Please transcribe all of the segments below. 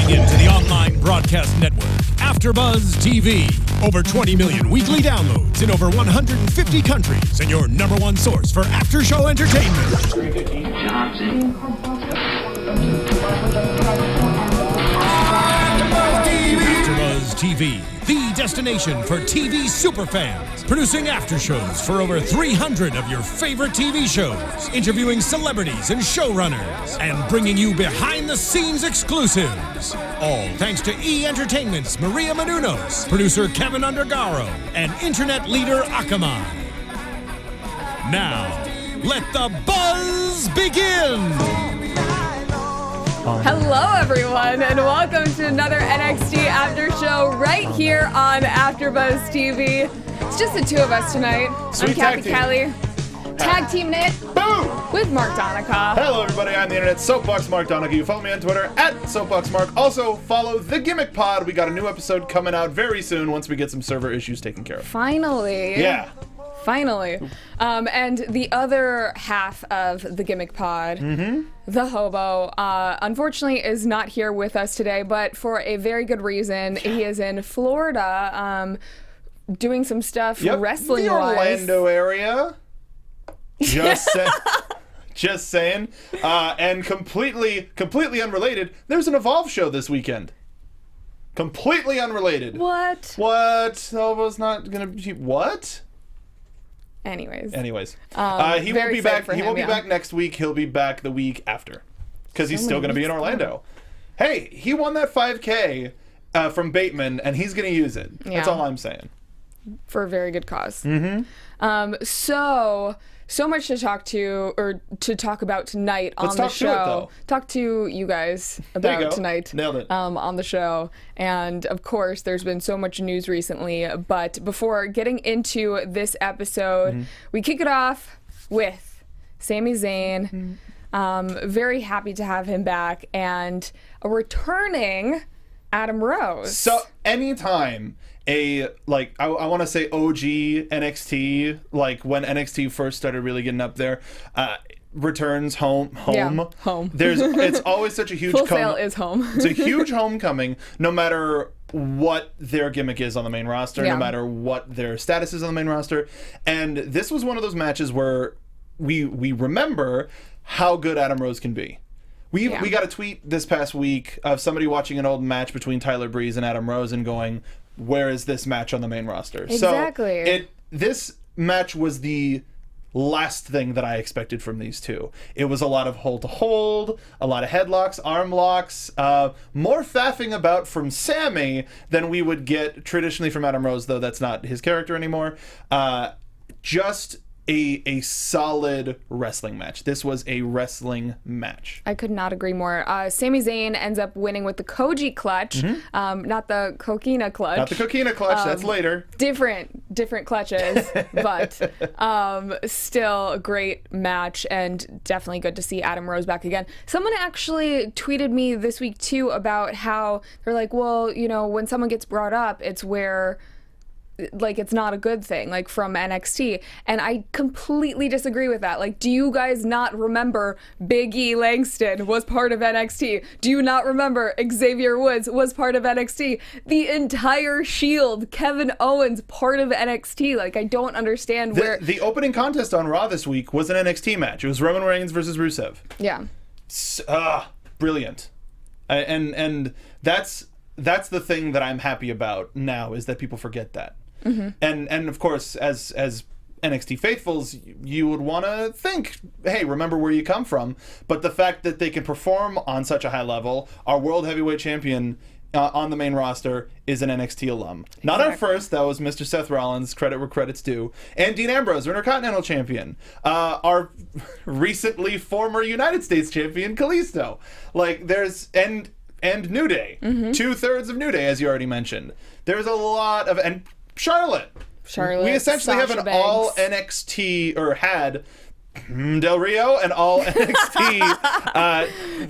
Tuning in to the online broadcast network, AfterBuzz TV. Over 20 million weekly downloads in over 150 countries, and your number one source for after-show entertainment. AfterBuzz TV, the destination for TV superfans. Producing after-shows for over 300 of your favorite TV shows. Interviewing celebrities and showrunners. And bringing you behind-the-scenes exclusives. All thanks to E! Entertainment's Maria Menounos, producer Kevin Undergaro, and internet leader Akamai. Now, let the buzz begin! Hello, everyone, and welcome to another NXT After Show right here on AfterBuzz TV. It's just the two of us tonight. Sweet I'm Cathy, tag team. Kelley. Tag team it. Boom! With Mark Donica. Hello, everybody. I'm the internet Soapbox Mark Donica. You follow me on Twitter at SoapboxMark. Also, follow The Gimmick Pod. We got a new episode coming out very soon once we get some server issues taken care of. Finally. Yeah. Finally. And the other half of the Gimmick Pod, the hobo, unfortunately is not here with us today, but for a very good reason. He is in Florida doing some stuff wrestling-wise. The Orlando area. Just saying. And completely unrelated, there's an Evolve show this weekend. Completely unrelated. What? Hobo's not gonna be... What? Anyways, he won't be back. He won't be back next week. He'll be back the week after, because he's still going to be in Orlando. Hey, he won that 5K from Bateman, and he's going to use it. Yeah. That's all I'm saying. For a very good cause. So much to talk about tonight on the show. Talk to you guys about tonight. Nailed it. On the show. And of course, there's been so much news recently. But before getting into this episode, we kick it off with Sami Zayn. Very happy to have him back, and a returning Adam Rose. So anytime I want to say OG NXT, like when NXT first started really getting up there, returns home. Yeah, home. It's always such a huge Full Sail is home. It's a huge homecoming, no matter what their gimmick is on the main roster, no matter what their status is on the main roster. And this was one of those matches where we remember how good Adam Rose can be. We got a tweet this past week of somebody watching an old match between Tyler Breeze and Adam Rose and going, where is this match on the main roster? Exactly. So this match was the last thing that I expected from these two. It was a lot of hold to hold, a lot of headlocks, arm locks, more faffing about from Sami than we would get traditionally from Adam Rose, though that's not his character anymore. Just a solid wrestling match. This was a wrestling match. I could not agree more. Sami Zayn ends up winning with the Koji clutch, not the Coquina clutch. Not the Coquina clutch, that's later. Different clutches, but still a great match, and definitely good to see Adam Rose back again. Someone actually tweeted me this week too about how they're like, well, when someone gets brought up, it's where it's not a good thing, like from NXT. And I completely disagree with that. Like, do you guys not remember Big E Langston was part of NXT? Do you not remember Xavier Woods was part of NXT? The entire Shield, Kevin Owens, part of NXT. Like, I don't understand where... The opening contest on Raw this week was an NXT match. It was Roman Reigns versus Rusev. Yeah. Brilliant. And that's the thing that I'm happy about now, is that people forget that. And of course, as NXT faithfuls, you would want to think, hey, remember where you come from. But the fact that they can perform on such a high level, our World Heavyweight Champion on the main roster is an NXT alum. Not our first, that was Mr. Seth Rollins, credit where credit's due. And Dean Ambrose, Intercontinental Champion. Our recently former United States Champion, Kalisto. And New Day. 2/3 of New Day, as you already mentioned. There's a lot of... And Charlotte. We essentially have an all NXT, or had Del Rio, and all NXT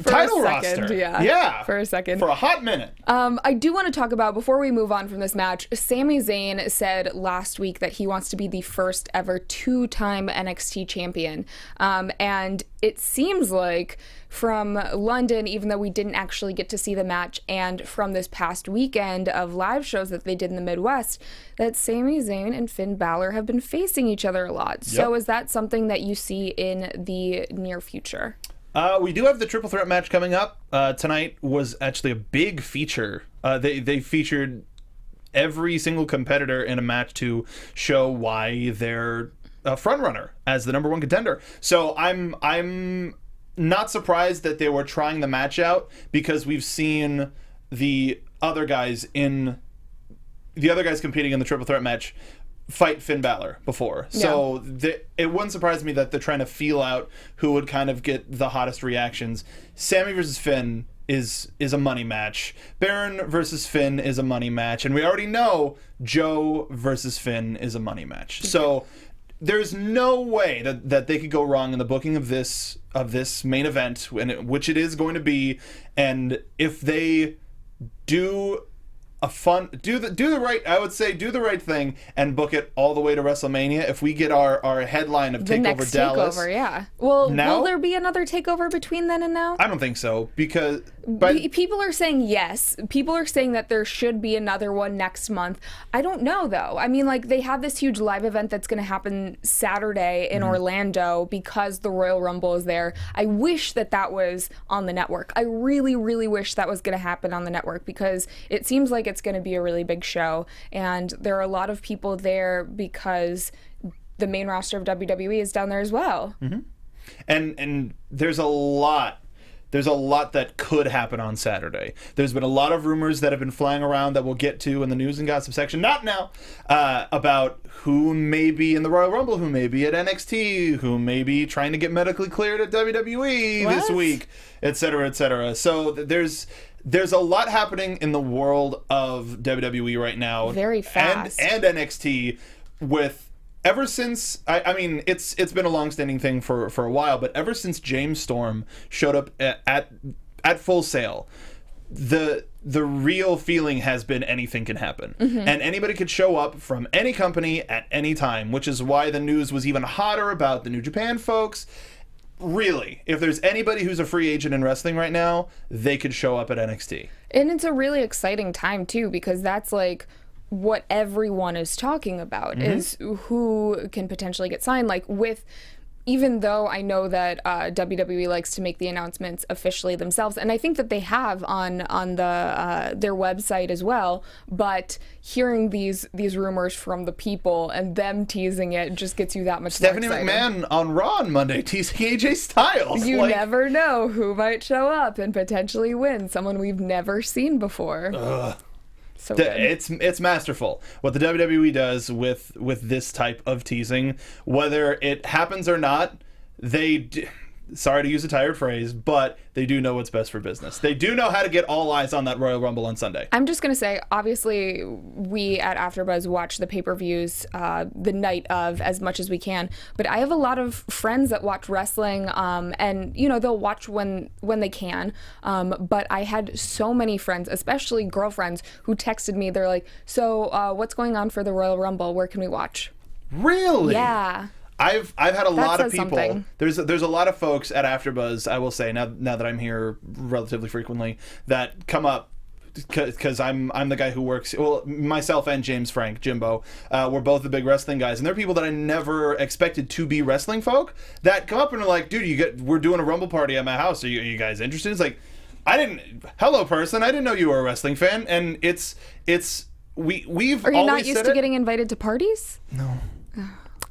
title roster. Yeah. For a second. For a hot minute. I do want to talk about, before we move on from this match, Sami Zayn said last week that he wants to be the first ever 2-time NXT champion. And it seems like from London, even though we didn't actually get to see the match, and from this past weekend of live shows that they did in the Midwest, that Sami Zayn and Finn Balor have been facing each other a lot. Yep. So is that something that you see in the near future? We do have the triple threat match coming up. Tonight was actually a big feature. They featured every single competitor in a match to show why they're a front runner as the number one contender. So I'm not surprised that they were trying the match out, because we've seen the other guys competing in the triple threat match fight Finn Balor before. Yeah. So it wouldn't surprise me that they're trying to feel out who would kind of get the hottest reactions. Sami versus Finn is a money match. Baron versus Finn is a money match. And we already know Joe versus Finn is a money match. So there's no way that they could go wrong in the booking of this main event, which it is going to be. And if they do the right thing and book it all the way to WrestleMania, if we get our headline of the Takeover next Dallas. Takeover, yeah. Well, will there be another Takeover between then and now? I don't think so, because people are saying yes. People are saying that there should be another one next month. I don't know, though. I mean, like, they have this huge live event that's going to happen Saturday in Orlando because the Royal Rumble is there. I wish that was on the network. I really, really wish that was going to happen on the network, because it seems like it's going to be a really big show, and there are a lot of people there because the main roster of WWE is down there as well. Mm-hmm. And there's a lot that could happen on Saturday. There's been a lot of rumors that have been flying around that we'll get to in the news and gossip section, not now, about who may be in the Royal Rumble, who may be at NXT, who may be trying to get medically cleared at WWE this week, et cetera, et cetera. So there's a lot happening in the world of WWE right now. Very fast. And NXT with... Ever since, I mean, it's been a long-standing thing for a while, but ever since James Storm showed up at Full Sail, the real feeling has been anything can happen. Mm-hmm. And anybody could show up from any company at any time, which is why the news was even hotter about the New Japan folks. Really, if there's anybody who's a free agent in wrestling right now, they could show up at NXT. And it's a really exciting time, too, because that's like what everyone is talking about, is who can potentially get signed. Like, even though I know that WWE likes to make the announcements officially themselves, and I think that they have on their website as well, but hearing these rumors from the people and them teasing it just gets you that much more excited. Stephanie McMahon on Raw on Monday teasing AJ Styles. You never know who might show up and potentially win, someone we've never seen before. So good. It's masterful what the WWE does with this type of teasing. Whether it happens or not, sorry to use a tired phrase, but they do know what's best for business. They do know how to get all eyes on that Royal Rumble on Sunday. I'm just going to say, obviously, we at AfterBuzz watch the pay-per-views the night of as much as we can, but I have a lot of friends that watch wrestling, and, you know, they'll watch when they can, but I had so many friends, especially girlfriends, who texted me. They're like, so what's going on for the Royal Rumble? Where can we watch? Really? Yeah. I've had a lot of people. Something. There's a lot of folks at AfterBuzz, I will say, now that I'm here relatively frequently, that come up because I'm the guy who works. Well, myself and James Frank, Jimbo, we're both the big wrestling guys, and there are people that I never expected to be wrestling folk that come up and are like, "Dude, we're doing a Rumble party at my house. Are you guys interested?" It's like, hello person, I didn't know you were a wrestling fan, and we've. Are you always not used said to it. getting invited to parties? No.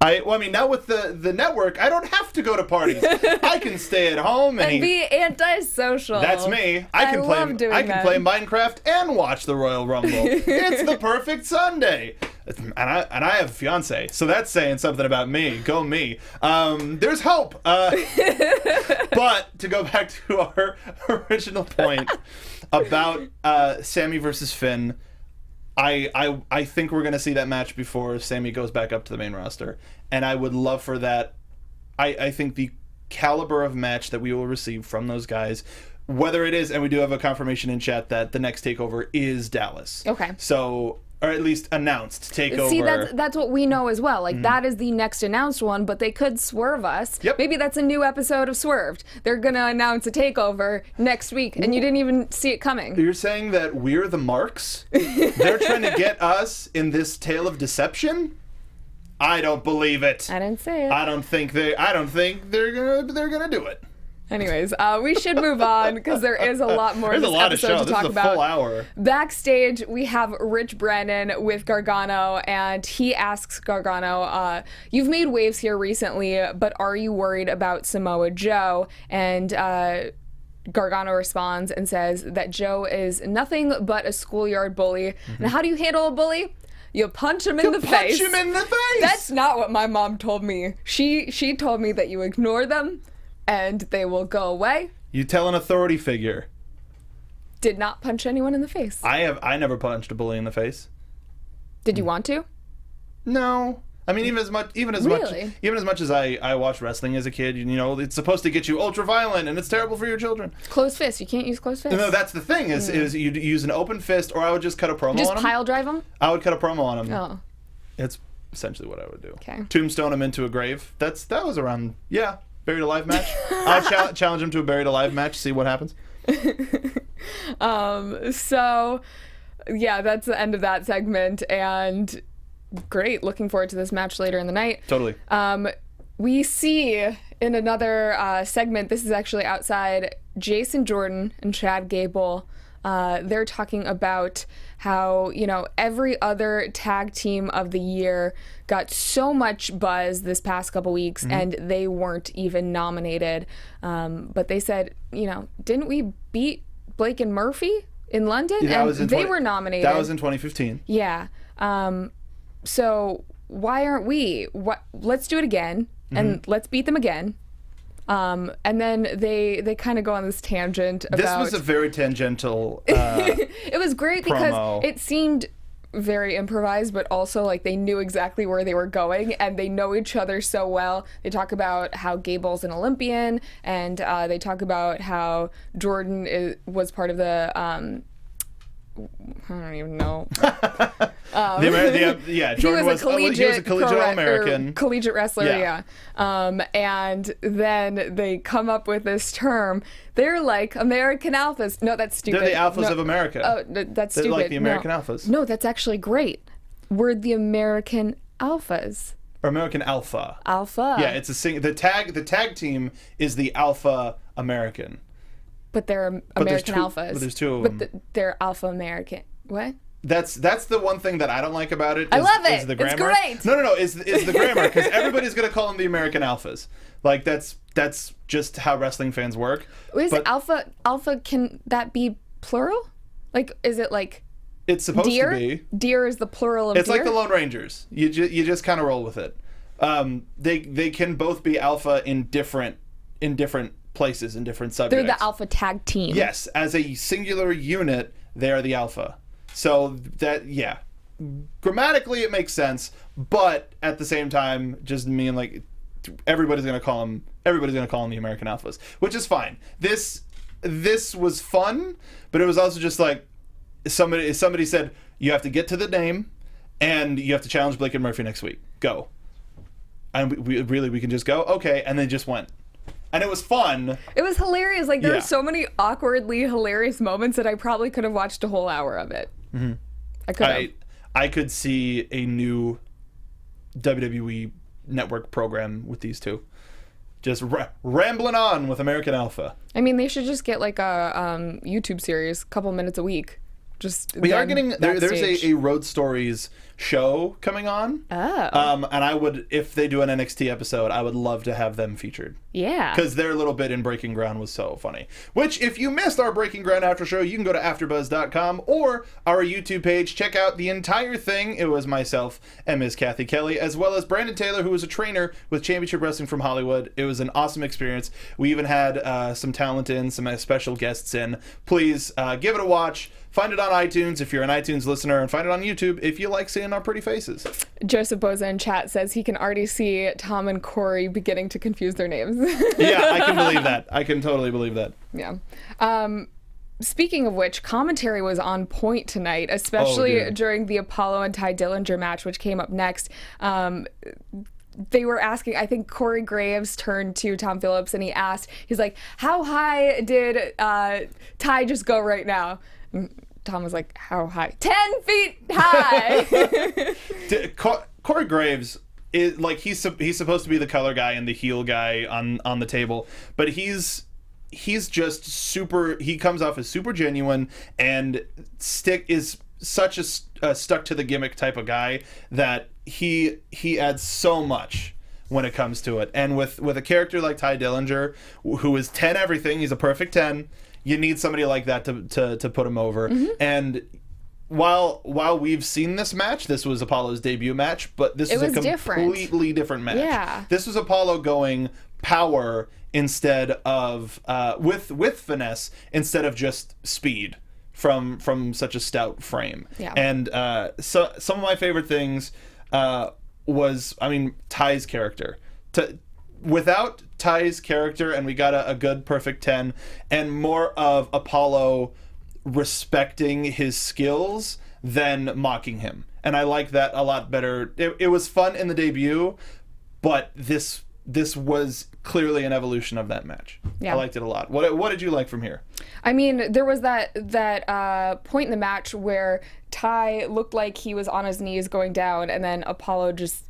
I mean, now with the network, I don't have to go to parties. I can stay at home and be antisocial. That's me. I can play Minecraft and watch the Royal Rumble. It's the perfect Sunday. And I have a fiance, so that's saying something about me. Go me. There's hope. But to go back to our original point about Sami versus Finn, I think we're going to see that match before Sami goes back up to the main roster. And I would love for that. I think the caliber of match that we will receive from those guys, whether it is, and we do have a confirmation in chat that the next Takeover is Dallas. Okay. So or at least announced Takeover. See, that's what we know as well. Like, that is the next announced one, but they could swerve us. Yep. Maybe that's a new episode of Swerved. They're going to announce a Takeover next week, and you didn't even see it coming. You're saying that we're the marks? They're trying to get us in this tale of deception? I don't believe it. I didn't say it. I don't think they're gonna do it. Anyways, we should move on because there is a lot more There's of a this lot of episode show. to This talk is a about. full hour. Backstage, we have Rich Brennan with Gargano, and he asks Gargano, "You've made waves here recently, but are you worried about Samoa Joe?" And Gargano responds and says that Joe is nothing but a schoolyard bully. And how do you handle a bully? You punch him in the face. Punch him in the face. That's not what my mom told me. She told me that you ignore them and they will go away. You tell an authority figure. Did not punch anyone in the face. I never punched a bully in the face. Did you want to? No. I mean, even as much as I watched wrestling as a kid, you know, it's supposed to get you ultra violent and it's terrible for your children. Closed fist. You can't use closed fist. No, that's the thing is you'd use an open fist, or I would just cut a promo Just on him. pile drive them? I would cut a promo on him. Oh. It's essentially what I would do. Okay. Tombstone him into a grave. That was around, buried alive match. I'll challenge him to a buried alive match, see what happens. So, yeah, that's the end of that segment, and great. Looking forward to this match later in the night. Totally. We see in another segment, this is actually outside, Jason Jordan and Chad Gable. They're talking about how, you know, every other tag team of the year got so much buzz this past couple weeks, and they weren't even nominated. But they said, you know, didn't we beat Blake and Murphy in London? Yeah, and they were nominated. That was in 2015. Yeah. So why aren't we? Let's do it again, and let's beat them again. And then they kind of go on this tangent about... This was a very tangential It was great because promo. it seemed very improvised, but also like they knew exactly where they were going, and they know each other so well. They talk about how Gable's an Olympian, and they talk about how Jordan was part of the... I don't even know. Jordan was a collegiate All-American. Collegiate wrestler, yeah. And then they come up with this term. They're like American alphas. No, that's stupid. They're the alphas of America. Oh, that's stupid. They're like the American alphas. No, that's actually great. We're the American alphas. Or American Alpha. Alpha. Yeah, it's the tag team is the Alpha American. But they're American alphas. But there's two of them. But they're alpha American. What? That's the one thing that I don't like about it. I love it. Is the grammar. It's great. No. Is the grammar, because everybody's gonna call them the American alphas. Like that's just how wrestling fans work. Is it alpha? Alpha, can that be plural? Like, is it like? It's supposed deer? to be. Deer is the plural of It's deer? like the Lone Rangers. You just kind of roll with it. They can both be alpha in different places, in different subjects. They're the alpha tag team. Yes, as a singular unit, they are the alpha. So that, yeah, grammatically it makes sense, but at the same time, just mean like everybody's gonna call them the American alphas, which is fine. This was fun, but it was also just like somebody said you have to get to the name, and you have to challenge Blake and Murphy next week. Go, and we can just go, okay, and they just went. And it was fun. It was hilarious. Like, there were so many awkwardly hilarious moments that I probably could have watched a whole hour of it. Mm-hmm. I could have. I could see a new WWE network program with these two. Just rambling on with American Alpha. I mean, they should just get like a YouTube series, a couple minutes a week. We are getting there's a Road Stories show coming on. Oh. And I would, if they do an NXT episode, I would love to have them featured. Yeah. Because their little bit in Breaking Ground was so funny. Which, if you missed our Breaking Ground after show, you can go to AfterBuzz.com or our YouTube page. Check out the entire thing. It was myself and Ms. Cathy Kelley, as well as Brandon Taylor, who was a trainer with Championship Wrestling from Hollywood. It was an awesome experience. We even had some talent in, some special guests in. Please give it a watch. Find it on iTunes if you're an iTunes listener, and find it on YouTube if you like seeing our pretty faces. Joseph Boza in chat says he can already see Tom and Corey beginning to confuse their names. Yeah, I can believe that. I can totally believe that. Yeah. Speaking of which, commentary was on point tonight, especially dude. during the Apollo and Ty Dillinger match, which came up next. They were asking, I think Corey Graves turned to Tom Phillips and he's like, how high did Ty just go right now? And Tom was like, how high? 10 feet high! Corey Graves is like, he's supposed to be the color guy and the heel guy on the table, but he's just super. He comes off as super genuine and is such a stuck to the gimmick type of guy that he adds so much when it comes to it. And with a character like Ty Dillinger, who is 10 everything, he's a perfect 10. You need somebody like that to put him over. And while we've seen this match, this was Apollo's debut match, but this was a completely different match. Yeah. This was Apollo going power instead of with finesse instead of just speed from such a stout frame. Yeah. And so some of my favorite things was, I mean, Ty's character. Without Ty's character, and we got a good perfect 10, and more of Apollo respecting his skills than mocking him. And I like that a lot better. It was fun in the debut, but this was clearly an evolution of that match. Yeah. I liked it a lot. What did you like from here? I mean, there was that point in the match where Ty looked like he was on his knees going down, and then Apollo just...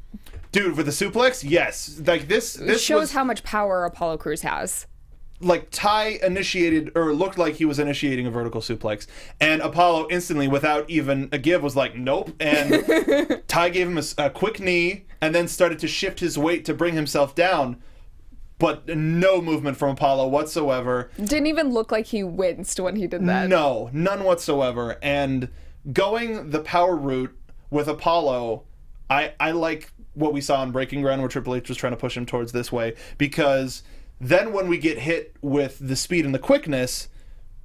Dude, with the suplex? Yes. Like this shows how much power Apollo Crews has. Like, Ty initiated, or looked like he was initiating a vertical suplex, and Apollo instantly, without even a give, was like, nope, and Ty gave him a quick knee, and then started to shift his weight to bring himself down, but no movement from Apollo whatsoever. Didn't even look like he winced when he did that. No, none whatsoever, and going the power route with Apollo, I like what we saw on Breaking Ground, where Triple H was trying to push him towards this way, because then when we get hit with the speed and the quickness,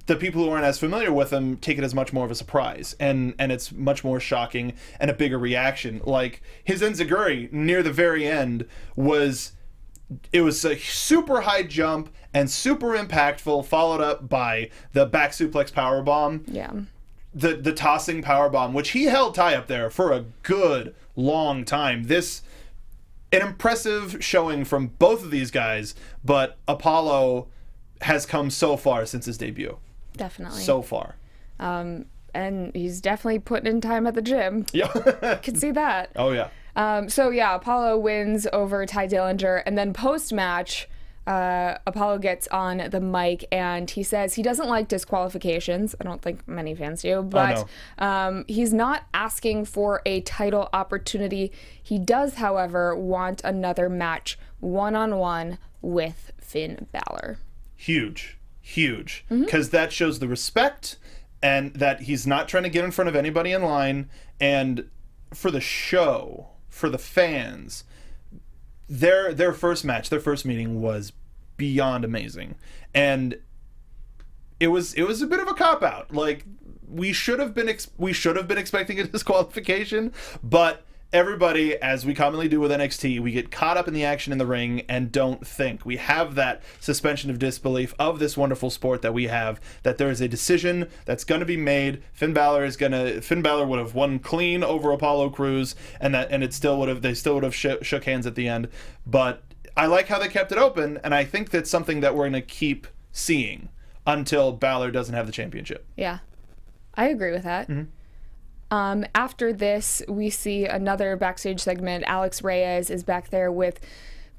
the people who aren't as familiar with him take it as much more of a surprise, and it's much more shocking and a bigger reaction. Like, his enziguri near the very end was a super high jump and super impactful, followed up by the back suplex powerbomb. Yeah. The tossing powerbomb, which he held Ty up there for a good long time. An impressive showing from both of these guys, but Apollo has come so far since his debut. Definitely. So far. And he's definitely putting in time at the gym. Yeah. Can see that. Oh, yeah. So, yeah, Apollo wins over Ty Dillinger, and then post-match, Apollo gets on the mic and he says he doesn't like disqualifications. I don't think many fans do, but he's not asking for a title opportunity. He does, however, want another match one-on-one with Finn Balor. Huge. Because that shows the respect, and that he's not trying to get in front of anybody in line. And for the show, for the fans, their first match, their first meeting was beyond amazing, and it was a bit of a cop out. Like, we should have been expecting a disqualification, but everybody, as we commonly do with NXT, we get caught up in the action in the ring and don't think. We have that suspension of disbelief of this wonderful sport that we have, that there is a decision that's going to be made. Finn Balor would have won clean over Apollo Crews, and they still would have shook hands at the end. But I like how they kept it open, and I think that's something that we're going to keep seeing until Balor doesn't have the championship. Yeah, I agree with that. Mm-hmm. After this, we see another backstage segment. Alex Reyes is back there with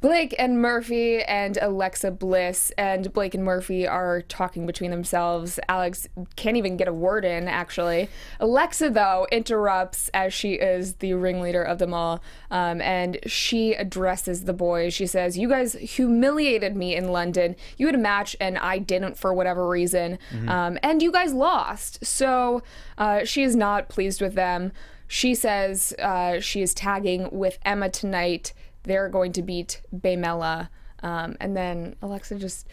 Blake and Murphy and Alexa Bliss, and Blake and Murphy are talking between themselves. Alex can't even get a word in, actually. Alexa, though, interrupts, as she is the ringleader of them all, and she addresses the boys. She says, "You guys humiliated me in London. You had a match, and I didn't for whatever reason, and you guys lost." So she is not pleased with them. She says she is tagging with Emma tonight. They're going to beat Baymella. And then Alexa just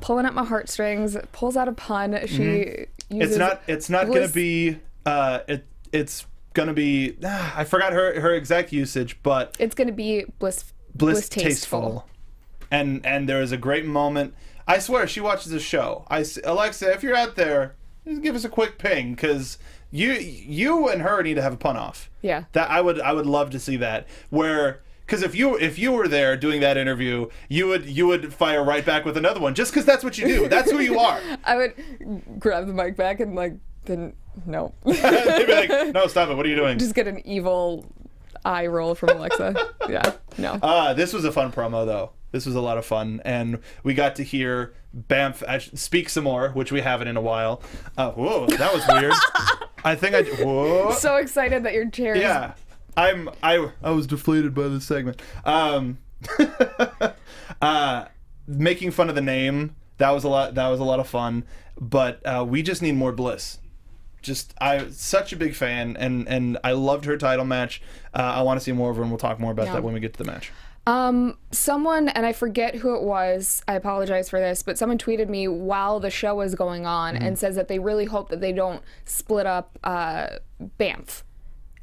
pulling at my heartstrings, pulls out a pun. She uses it's not going to be it's going to be I forgot her exact usage, but it's going to be bliss tasteful. And there is a great moment. I swear she watches the show. Alexa, if you're out there, just give us a quick ping, because you and her need to have a pun off. Yeah. That I would love to see that. Where, because if you were there doing that interview, you would fire right back with another one, just because that's what you do. That's who you are. I would grab the mic back and then no. They'd be like, no, stop it. What are you doing? Just get an evil eye roll from Alexa. Yeah. No. This was a fun promo though. This was a lot of fun, and we got to hear Banff speak some more, which we haven't in a while. Whoa, that was weird. I think whoa. So excited that your chair is... Yeah. I was deflated by this segment. Making fun of the name, that was a lot of fun, but we just need more Bliss. Such a big fan, and I loved her title match. I want to see more of her, and we'll talk more about that when we get to the match. Someone, and I forget who it was, I apologize for this, but someone tweeted me while the show was going on and says that they really hope that they don't split up Banff.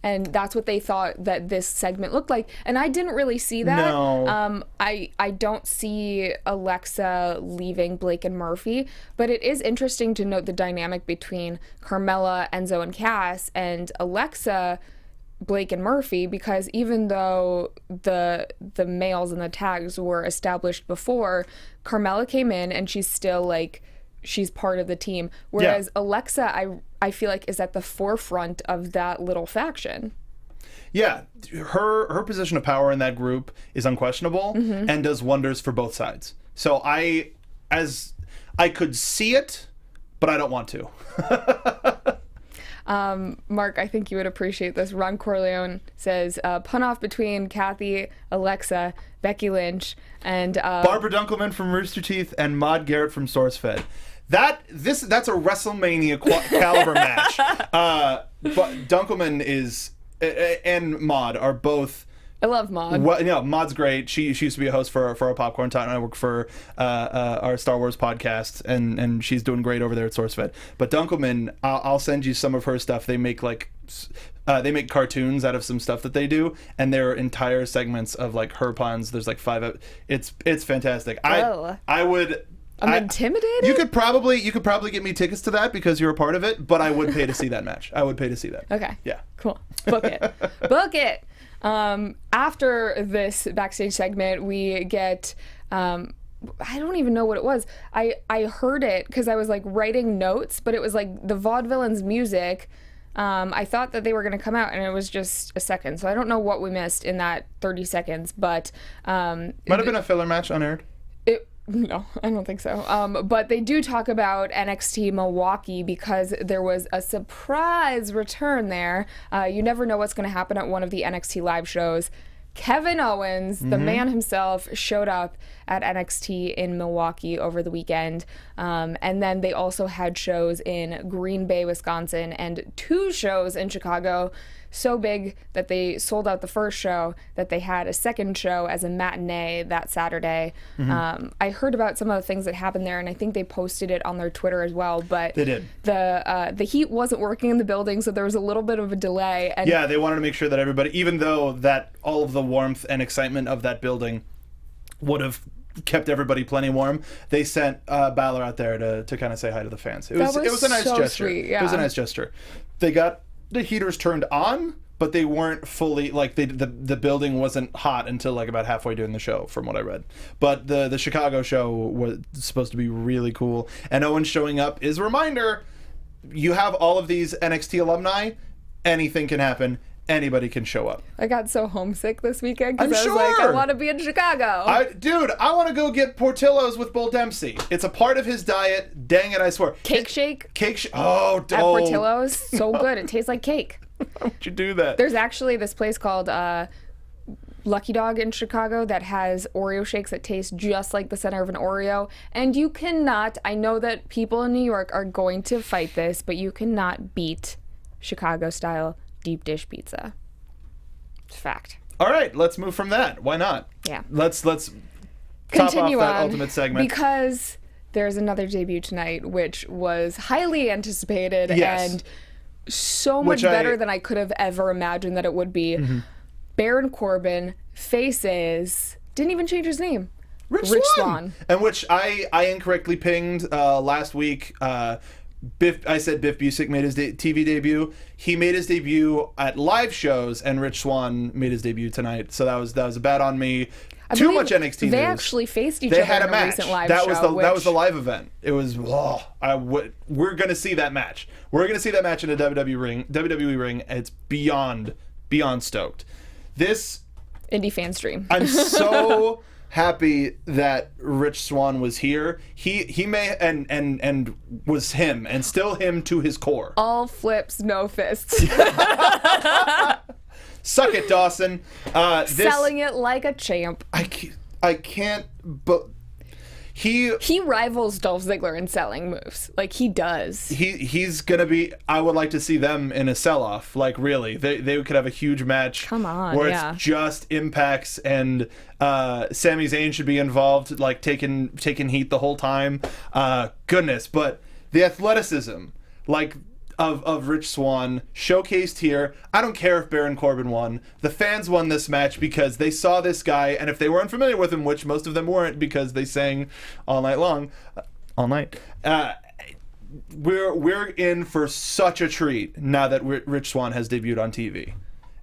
And that's what they thought that this segment looked like. And I didn't really see that. No. I don't see Alexa leaving Blake and Murphy, but it is interesting to note the dynamic between Carmella, Enzo, and Cass, and Alexa, Blake, and Murphy, because even though the males and the tags were established before, Carmella came in and she's still like, she's part of the team, whereas Alexa, I feel like, is at the forefront of that little faction. Yeah, her position of power in that group is unquestionable and does wonders for both sides. So I could see it, but I don't want to. Mark, I think you would appreciate this. Ron Corleone says, pun off between Cathy, Alexa, Becky Lynch, and Barbara Dunkelman from Rooster Teeth and Maude Garrett from SourceFed. That's a WrestleMania caliber match. But Dunkelman and Maude are both. I love Maude. Well, Maude's great. She used to be a host for our Popcorn Talk Network for our Star Wars podcast, and she's doing great over there at SourceFed. But Dunkelman, I'll send you some of her stuff. They make they make cartoons out of some stuff that they do, and there are entire segments of like her puns. There's like 5. It's fantastic. Oh. I'm intimidated. You could probably get me tickets to that because you're a part of it, but I would pay to see that match. I would pay to see that. Okay. Yeah. Cool. Book it. Book it. After this backstage segment, we get, I don't even know what it was. I heard it because I was like writing notes, but it was like the Vaudevillains music. I thought that they were going to come out, and it was just a second. So I don't know what we missed in that 30 seconds, but... Might have been a filler match unaired. No, I don't think so. But they do talk about NXT Milwaukee because there was a surprise return there. You never know what's going to happen at one of the NXT live shows. Kevin Owens, the man himself, showed up at NXT in Milwaukee over the weekend. And then they also had shows in Green Bay, Wisconsin, and 2 shows in Chicago. So big that they sold out the first show, that they had a second show as a matinee that Saturday. I heard about some of the things that happened there, and I think they posted it on their Twitter as well. But they did. The heat wasn't working in the building, so there was a little bit of a delay. And yeah, they wanted to make sure that everybody, even though that all of the warmth and excitement of that building would have kept everybody plenty warm, they sent Balor out there to kind of say hi to the fans. It was a nice so gesture. Sweet, yeah. It was a nice gesture. They got the heaters turned on, but they weren't fully, like, the building wasn't hot until like about halfway during the show, from what I read. But the Chicago show was supposed to be really cool, and Owens showing up is a reminder: you have all of these NXT alumni, anything can happen. Anybody can show up. I got so homesick this weekend because I was sure. like, I want to be in Chicago. I want to go get Portillo's with Bull Dempsey. It's a part of his diet. Dang it, I swear. Cake shake? Oh, at Portillo's. So good. It tastes like cake. Why would you do that? There's actually this place called Lucky Dog in Chicago that has Oreo shakes that taste just like the center of an Oreo. And you cannot, I know that people in New York are going to fight this, but you cannot beat Chicago-style deep dish pizza. It's fact. All right, let's move from that. Why not? Yeah. Let's continue top off that on, ultimate segment. because there's another debut tonight, which was highly anticipated and so much better than I could have ever imagined that it would be. Baron Corbin faces, didn't even change his name, Rich Swann. And which I incorrectly pinged last week. I said Biff Busick made his TV debut. He made his debut at live shows, and Rich Swann made his debut tonight. So that was a bad on me. Too much NXT news. They actually faced each other had a in match. A recent live that show. That was the live event. It was. We're gonna see that match. We're gonna see that match in a WWE ring. It's beyond stoked. This indie fan stream. I'm so happy that Rich Swann was here. He may and was him and still him to his core. All flips, no fists. Suck it, Dawson. Selling it like a champ. I can't. But he rivals Dolph Ziggler in selling moves. Like, he does. He's gonna be. I would like to see them in a sell-off. Like, really, they could have a huge match. Come on, where yeah. it's just impacts and Sami Zayn should be involved, like taking heat the whole time. Goodness, but the athleticism, like. Of Rich Swann showcased here. I don't care if Baron Corbin won. The fans won this match because they saw this guy, and if they weren't familiar with him, which most of them weren't because they sang all night long, we're in for such a treat now that Rich Swann has debuted on TV,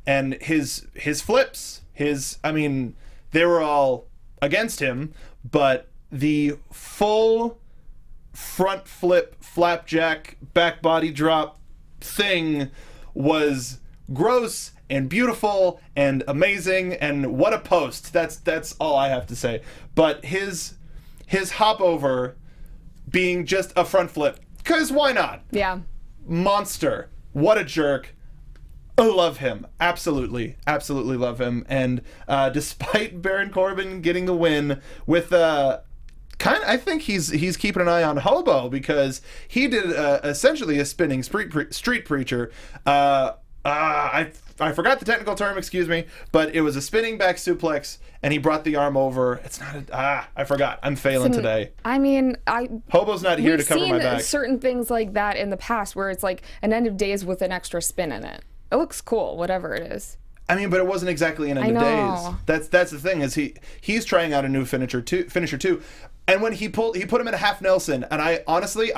and his flips, they were all against him, but the full front flip flapjack back body drop thing was gross and beautiful and amazing, and what a post. That's all I have to say. But his hop over being just a front flip, because why not? Yeah. Monster. What a jerk. I love him. Absolutely love him. And despite Baron Corbin getting the win with I think he's keeping an eye on Hobo, because he did essentially a spinning street preacher. I forgot the technical term, excuse me, but it was a spinning back suplex, and he brought the arm over. It's not I forgot. I'm failing today. Hobo's not here to cover my back. We've seen certain things like that in the past, where it's like an end of days with an extra spin in it. It looks cool, whatever it is. But it wasn't exactly an end of days. That's the thing, is he's trying out a new finisher too. And when he put him in a half Nelson, and I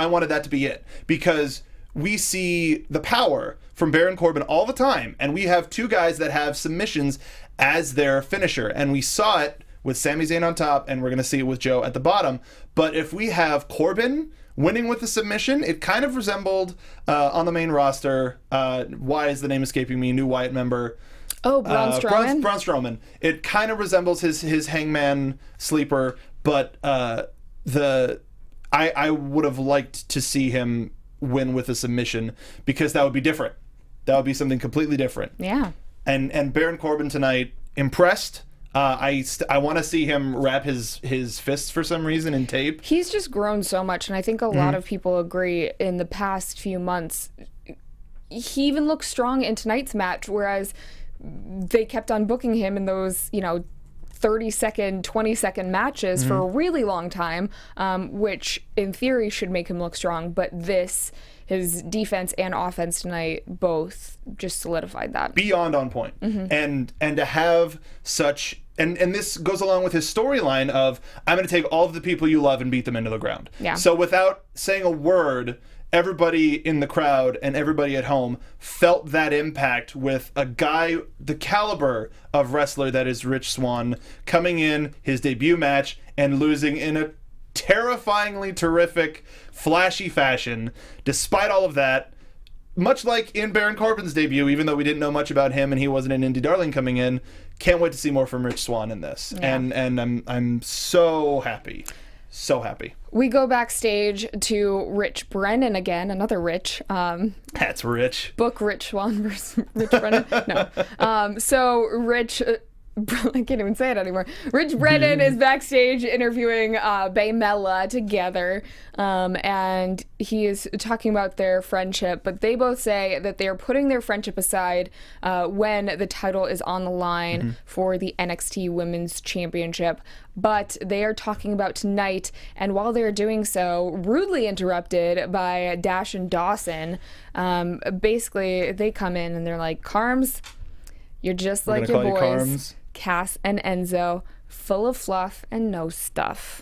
wanted that to be it, because we see the power from Baron Corbin all the time, and we have two guys that have submissions as their finisher, and we saw it with Sami Zayn on top, and we're going to see it with Joe at the bottom. But if we have Corbin winning with the submission, it kind of resembled on the main roster. Why is the name escaping me? New Wyatt member. Oh, Braun Strowman? Braun Strowman. It kind of resembles his Hangman sleeper, but I would have liked to see him win with a submission, because that would be different. That would be something completely different. Yeah. And Baron Corbin tonight, impressed. I want to see him wrap his fists for some reason in tape. He's just grown so much, and I think a lot of people agree. In the past few months, he even looks strong in tonight's match, whereas they kept on booking him in those, 30-second, 20-second matches for a really long time, which in theory should make him look strong. But his defense and offense tonight both just solidified that. Beyond on point. And to have such... And this goes along with his storyline of, I'm going to take all of the people you love and beat them into the ground. Yeah. So without saying a word, everybody in the crowd and everybody at home felt that impact with a guy the caliber of wrestler that is Rich Swann coming in his debut match and losing in a terrifyingly terrific, flashy fashion. Despite all of that, much like in Baron Corbin's debut, even though we didn't know much about him and he wasn't an indie darling coming in, can't wait to see more from Rich Swann in this. Yeah. And I'm so happy. So happy. We go backstage to Rich Brennan again, another Rich. That's Rich. Book Rich Swann versus Rich Brennan. No. So Rich... I can't even say it anymore. Rich Brennan is backstage interviewing Baymella together, and he is talking about their friendship, but they both say that they are putting their friendship aside when the title is on the line for the NXT Women's Championship. But they are talking about tonight, and while they're doing so, rudely interrupted by Dash and Dawson. Basically, they come in and they're like, Carms, you're just like your boys. Cass and Enzo full of fluff and no stuff.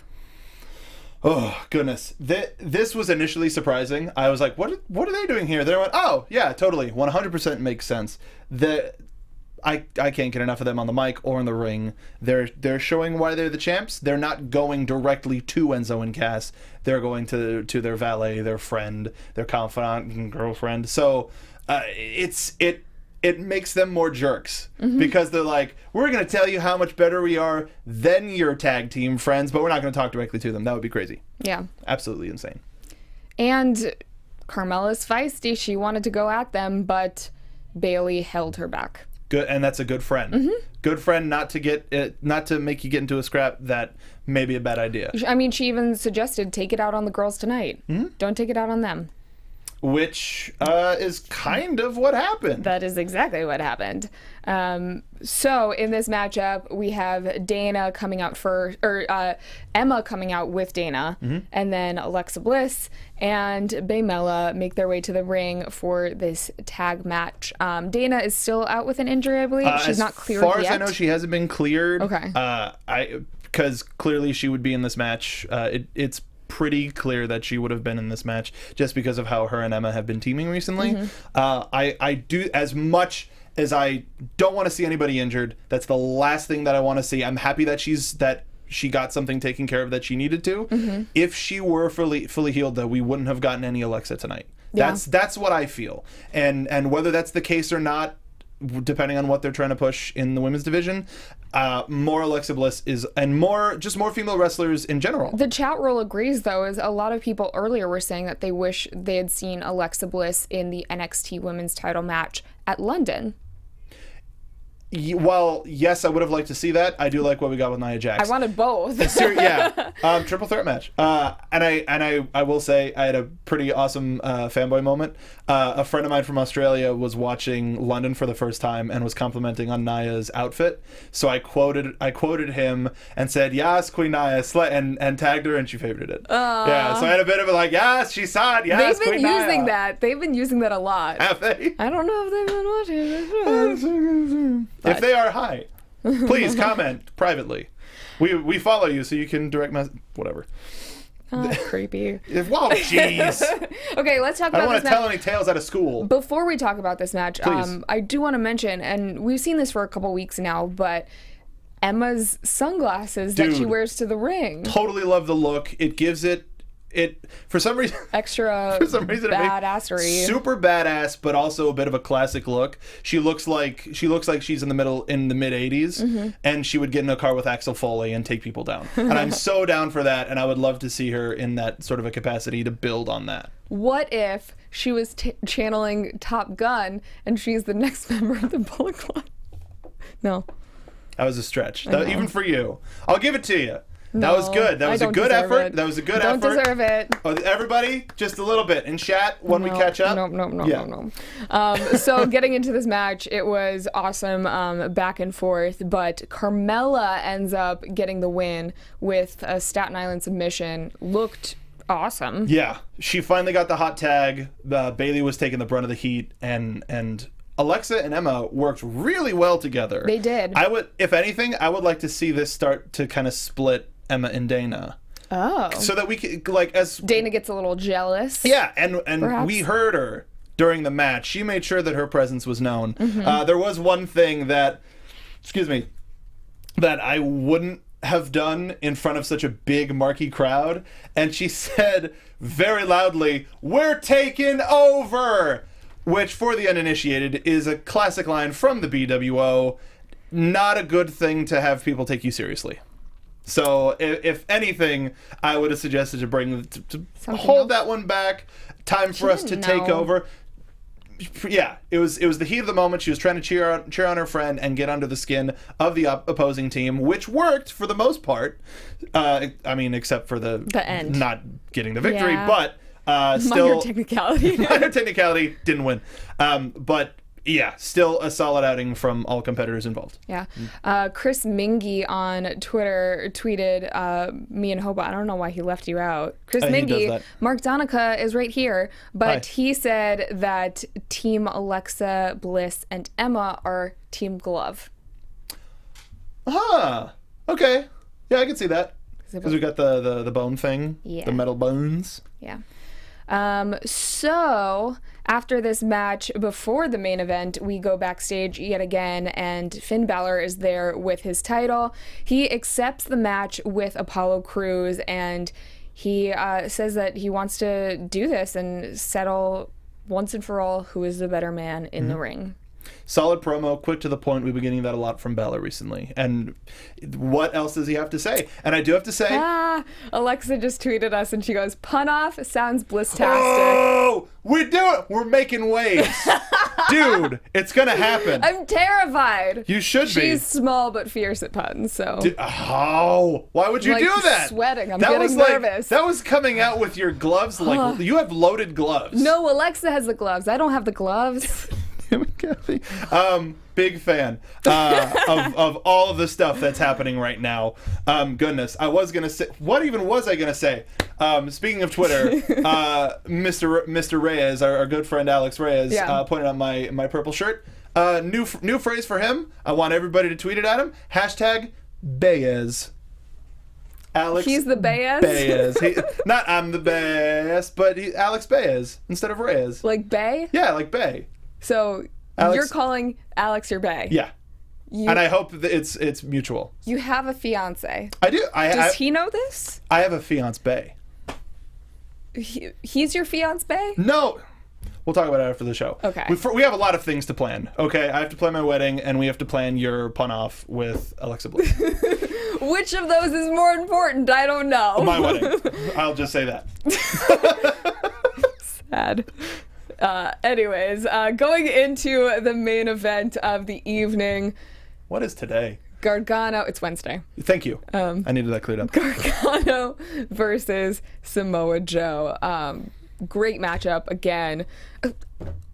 Oh, goodness. This was initially surprising. I was like, what are they doing here? They went, oh, yeah, totally. 100% makes sense. I can't get enough of them on the mic or in the ring. They're showing why they're the champs. They're not going directly to Enzo and Cass. They're going to their valet, their friend, their confidant and girlfriend. So it makes them more jerks because they're like, we're going to tell you how much better we are than your tag team friends, but we're not going to talk directly to them. That would be crazy. Yeah. Absolutely insane. And Carmella's feisty. She wanted to go at them, but Bayley held her back. Good, and that's a good friend. Good friend, not to make you get into a scrap that may be a bad idea. I mean, she even suggested take it out on the girls tonight. Don't take it out on them. Which is kind of what happened. That is exactly what happened. So in this matchup, we have Dana coming out Emma coming out with Dana, and then Alexa Bliss and Baymella make their way to the ring for this tag match. Dana is still out with an injury, I believe. She's not cleared yet. As far as I know, she hasn't been cleared. Okay. Because clearly she would be in this match. It's pretty clear that she would have been in this match just because of how her and Emma have been teaming recently. I do, as much as I don't want to see anybody injured, that's the last thing that I want to see. I'm happy that she got something taken care of that she needed to. If she were fully healed, though, we wouldn't have gotten any Alexa tonight. Yeah. That's what I feel. And whether that's the case or not, depending on what they're trying to push in the women's division, more Alexa Bliss and more female wrestlers in general. The chat roll agrees, though, as a lot of people earlier were saying that they wish they had seen Alexa Bliss in the NXT women's title match at London. Well, yes, I would have liked to see that. I do like what we got with Nia Jax. I wanted both. Triple threat match. And I will say I had a pretty awesome fanboy moment. A friend of mine from Australia was watching London for the first time and was complimenting on Nia's outfit. So I quoted him and said, "Yes, Queen Nia," and tagged her, and she favorited it. Yeah, so I had a bit of a like, yes, she saw it. Yes, they've been Queen using Nia. that. They've been using that a lot. Have they? I don't know if they've been watching. If they are, hi. Please comment privately. We follow you, so you can direct message. Whatever. Oh, creepy. Whoa, jeez. Okay, let's talk I about don't want this to tell any tales out of school. Before we talk about this match, Please. I do want to mention, and we've seen this for a couple weeks now, but Emma's sunglasses that she wears to the ring. Totally love the look. It gives it for some reason badassery. Super badass, but also a bit of a classic look. She looks like she's in the mid 80s, and she would get in a car with Axel Foley and take people down. And I'm so down for that, and I would love to see her in that sort of a capacity to build on that. What if she was channeling Top Gun and she's the next member of the Bullet Club? No. That was a stretch. Even for you. I'll give it to you. No, that was good. That was a good effort. It. That was a good don't effort. Don't deserve it. Oh, everybody, just a little bit in chat when we catch up. No. So getting into this match, it was awesome, back and forth, but Carmella ends up getting the win with a Staten Island submission. Looked awesome. Yeah, she finally got the hot tag. Bayley was taking the brunt of the heat, and Alexa and Emma worked really well together. They did. If anything, I would like to see this start to kind of split Emma and Dana. Oh. So that we could, like, as Dana gets a little jealous. Yeah, and perhaps. We heard her during the match. She made sure that her presence was known. There was one thing that I wouldn't have done in front of such a big marquee crowd, and she said very loudly, "We're taking over," which for the uninitiated is a classic line from the BWO. Not a good thing to have people take you seriously. So if anything, I would have suggested to hold that one back. Time for us to take over. Yeah, it was the heat of the moment. She was trying to cheer on her friend and get under the skin of the opposing team, which worked for the most part. I mean, except for the end, not getting the victory, yeah. But still minor technicality. Minor technicality, didn't win. But yeah, still a solid outing from all competitors involved. Yeah. Chris Mingy on Twitter tweeted, me and Hoba, I don't know why he left you out. Chris Mingy, Mark Donica is right here, but he said that Team Alexa, Bliss, and Emma are Team Glove. Ah, Okay. Yeah, I can see that. Because we got the bone thing. Yeah. The metal bones. Yeah. So after this match, before the main event, we go backstage yet again, and Finn Balor is there with his title. He accepts the match with Apollo Crews, and he says that he wants to do this and settle once and for all who is the better man in the ring. Solid promo, quick to the point. We've been getting that a lot from Balor recently. And what else does he have to say? And I do have to say... Alexa just tweeted us and she goes, "Pun off sounds bliss-tastic." Oh! We're making waves. Dude, it's going to happen. I'm terrified. You should be. She's small but fierce at puns, so... Why would you do that? Sweating. I'm getting nervous. That was coming out with your gloves. Like, you have loaded gloves. No, Alexa has the gloves. I don't have the gloves. Cathy. Big fan of all of the stuff that's happening right now. Goodness, I was gonna say, what even was I gonna say? Speaking of Twitter, Mr. Reyes, our good friend Alex Reyes, pointed out my purple shirt. New phrase for him. I want everybody to tweet it at him. #Baez. Alex. He's the Baez? Baez. Not I'm the best, but Alex Baez instead of Reyes. Like Bay? Yeah, like Bay. So Alex, you're calling Alex your bae. Yeah. And I hope that it's mutual. You have a fiance. I do. Does he know this? I have a fiance bae. He's your fiance bae? No. We'll talk about it after the show. Okay. We have a lot of things to plan. Okay, I have to plan my wedding, and we have to plan your pun off with Alexa Bliss. Which of those is more important? I don't know. My wedding. I'll just say that. Sad. Anyways, going into the main event of the evening. What is today? Gargano. It's Wednesday. Thank you. I needed that cleared up. Gargano versus Samoa Joe. Great matchup again.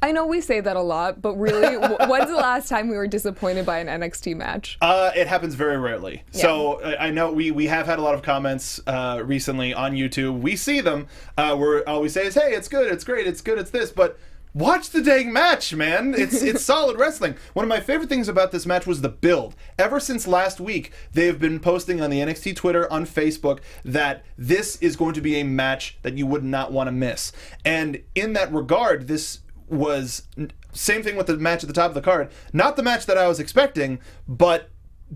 I know we say that a lot, but really, when's the last time we were disappointed by an NXT match? It happens very rarely. Yeah. So I know we have had a lot of comments recently on YouTube. We see them where all we say is, "Hey, it's good, it's great, it's good, it's this," but watch the dang match, man. It's solid wrestling. One of my favorite things about this match was the build. Ever since last week, they have been posting on the NXT Twitter, on Facebook, that this is going to be a match that you would not want to miss. And in that regard, this was same thing with the match at the top of the card. Not the match that I was expecting, but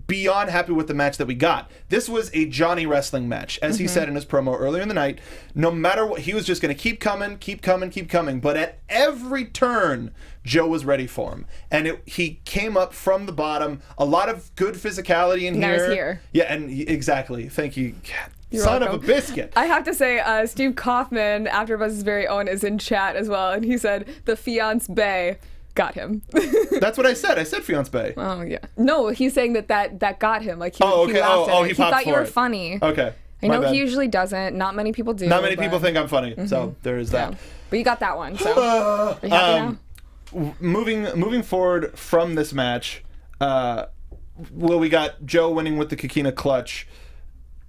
beyond happy with the match that we got. This was a Johnny wrestling match, as he said in his promo earlier in the night. No matter what, he was just going to keep coming, keep coming, keep coming. But at every turn, Joe was ready for him, and he came up from the bottom. A lot of good physicality in here. Now he's here. Yeah, and exactly. Thank you. You're Son welcome. of a biscuit. I have to say, Steve Kaufman, AfterBuzz's very own, is in chat as well, and he said the fiance bae got him. That's what I said. I said fiance bae. Oh yeah. No, he's saying that got him. Like he, okay. he laughed at it. He thought popped you were for it. funny. Okay. I know he usually doesn't. Not many people do. Not many people think I'm funny, so there is that. Yeah. But you got that one. So are you happy now? Moving forward from this match, we got Joe winning with the Kikina clutch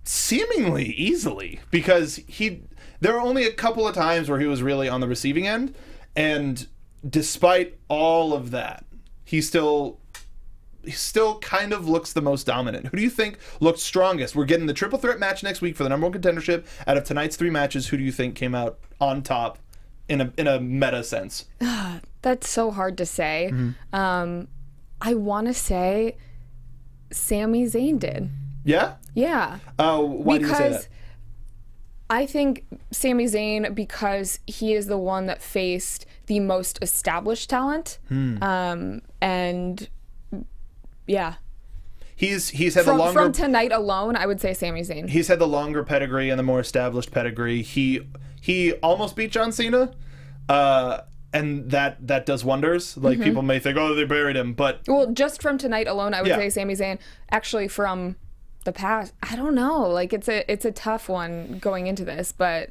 seemingly easily, because there were only a couple of times where he was really on the receiving end, and despite all of that, he still kind of looks the most dominant. Who do you think looked strongest? We're getting the triple threat match next week for the number one contendership. Out of tonight's 3 matches, who do you think came out on top in a meta sense? That's so hard to say. I want to say Sami Zayn did. Yeah? Yeah. Why do you say that? I think Sami Zayn, because he is the one that faced the most established talent. And yeah. He's had the longer... From tonight alone, I would say Sami Zayn. He's had the longer pedigree and the more established pedigree. He almost beat John Cena. And that does wonders. Like, people may think, oh, they buried him, but... Well, just from tonight alone, I would say Sami Zayn. Actually, from the past, I don't know. Like, it's a tough one going into this, but...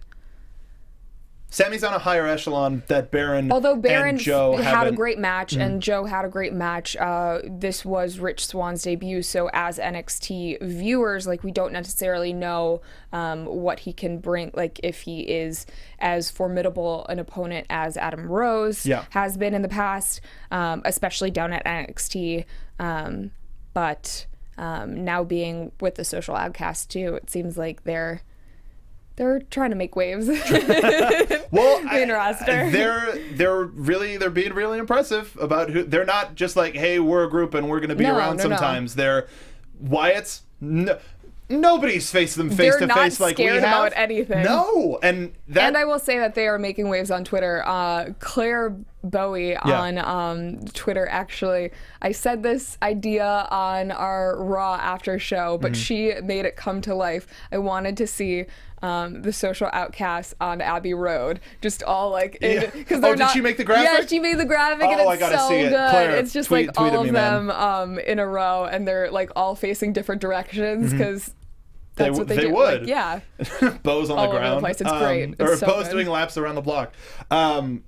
Sami's on a higher echelon that Baron and Joe had a haven't... great match, and Joe had a great match. This was Rich Swann's debut, so as NXT viewers, like, we don't necessarily know what he can bring, like, if he is as formidable an opponent as Adam Rose has been in the past, especially down at NXT. But now being with the Social Outcast too, it seems like they're trying to make waves. Well, main roster. They're being really impressive about who. They're not just like, hey, we're a group and we're going to be around sometimes. They're Wyatt's. Nobody's faced them face to face like we have. They're not scared about anything. No, and I will say that they are making waves on Twitter. Claire Bowie on Twitter, actually, I said this idea on our Raw after show, but she made it come to life. I wanted to see the Social Outcasts on Abbey Road, just all like, because did she make the graphic? Yeah, she made the graphic, and I it's gotta so see it. good. Claire, it's just tweet all of me, them in a row, and they're like all facing different directions because. That's what they do. would. Like, yeah. Bows on all the ground. Over the place. It's great. Or It's so Bows good. doing laps around the block. I'm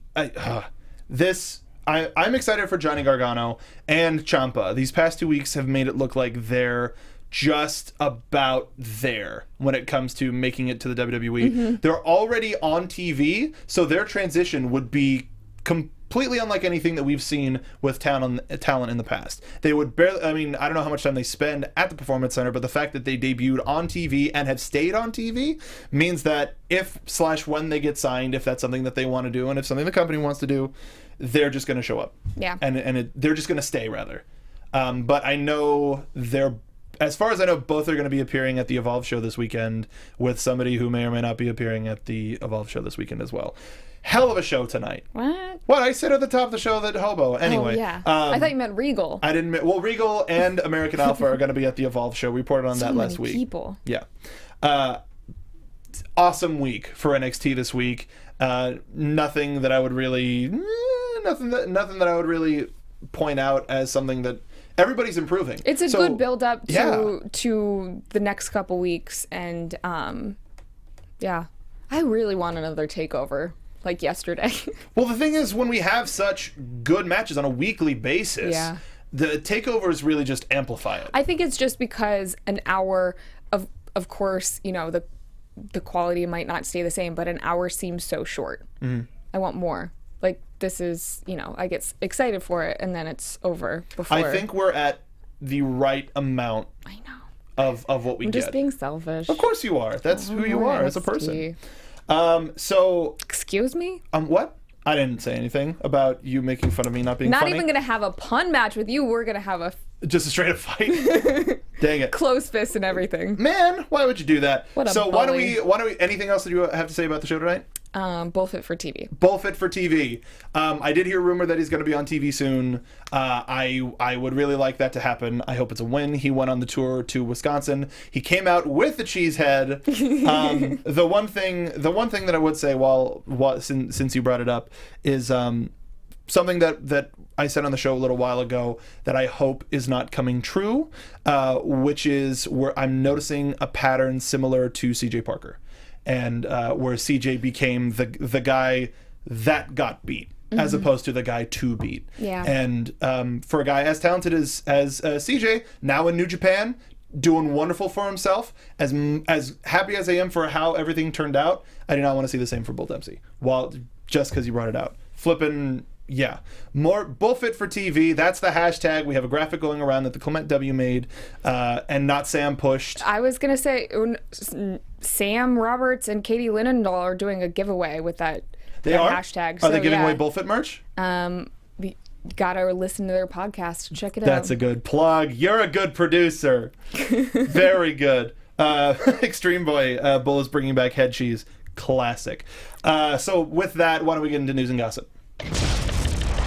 excited for Johnny Gargano and Ciampa. These past 2 weeks have made it look like they're just about there when it comes to making it to the WWE. They're already on TV, so their transition would be completely unlike anything that we've seen with talent in the past. They would barely, I mean, I don't know how much time they spend at the Performance Center, but the fact that they debuted on TV and have stayed on TV means that if/when they get signed, if that's something that they want to do, and if something the company wants to do, they're just going to show up. Yeah. They're just going to stay, rather. But I know as far as I know, both are going to be appearing at the Evolve show this weekend with somebody who may or may not be appearing at the Evolve show this weekend as well. Hell of a show tonight. What? I said at the top of the show that hobo. Anyway. Oh, yeah. I thought you meant Regal. I didn't. Well, Regal and American Alpha are going to be at the Evolve show. We reported on that last week. People. Yeah. Awesome week for NXT this week. Nothing that I would really. Nothing that I would really point out as something that. Everybody's improving. It's a good build up to the next couple weeks, and I really want another takeover like yesterday. Well, the thing is, when we have such good matches on a weekly basis, the takeovers really just amplify it. I think it's just because an hour of course, the quality might not stay the same, but an hour seems so short. I want more. Like, this is, I get excited for it, and then it's over before. I think we're at the right amount of what we get. I'm just being selfish. Of course you are. That's who you are as a person. So... Excuse me? What? I didn't say anything about you making fun of me not being funny. Not even going to have a pun match with you. We're going to have just a straight up fight. Dang it. Close fist and everything. Man, why would you do that? What a So bully. why don't we anything else that you have to say about the show tonight? Bullfit for TV. Bullfit for TV. I did hear a rumor that he's going to be on TV soon. I would really like that to happen. I hope it's a win. He went on the tour to Wisconsin. He came out with the cheese head. The one thing that I would say, since you brought it up, is something that I said on the show a little while ago that I hope is not coming true, which is where I'm noticing a pattern similar to CJ Parker. And where CJ became the guy that got beat, as opposed to the guy to beat. Yeah. And for a guy as talented as CJ, now in New Japan, doing wonderful for himself, as happy as I am for how everything turned out, I do not want to see the same for Bull Dempsey. Just because you brought it out. Flipping... Yeah. More Bullfit for TV. That's the hashtag. We have a graphic going around that the Clement W made and not Sam pushed. I was going to say Sam Roberts and Katie Linendahl are doing a giveaway with that hashtag. Are they giving away Bullfit merch? You gotta listen to their podcast. Check it out. That's a good plug. You're a good producer. Very good. Extreme Boy Bull is bringing back head cheese. Classic. So with that, why don't we get into news and gossip?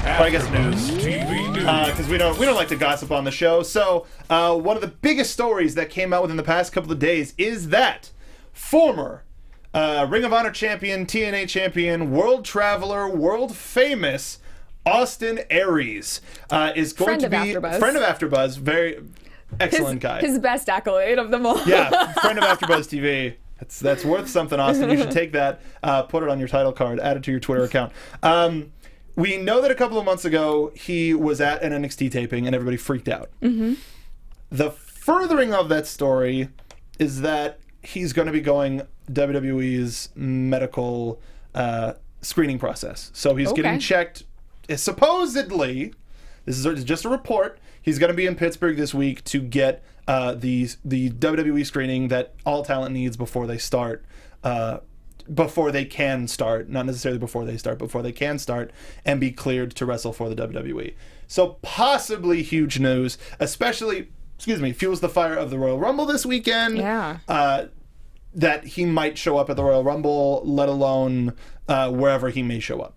Or I guess news, because we don't like to gossip on the show. So one of the biggest stories that came out within the past couple of days is that former Ring of Honor champion, TNA champion, world traveler, world famous Austin Aries is going to be friend of AfterBuzz. Very excellent guy. His best accolade of them all. Yeah, friend of AfterBuzz TV. That's worth something, Austin. You should take that, put it on your title card, add it to your Twitter account. We know that a couple of months ago he was at an NXT taping and everybody freaked out. The furthering of that story is that he's going to be going WWE's medical screening process. So he's getting checked supposedly This is just a report. He's going to be in Pittsburgh this week to get the WWE screening that All Talent needs before they start. Before they can start, not necessarily before they start, before they can start and be cleared to wrestle for the WWE. So possibly huge news, especially, fuels the fire of the Royal Rumble this weekend. Yeah. That he might show up at the Royal Rumble, let alone wherever he may show up.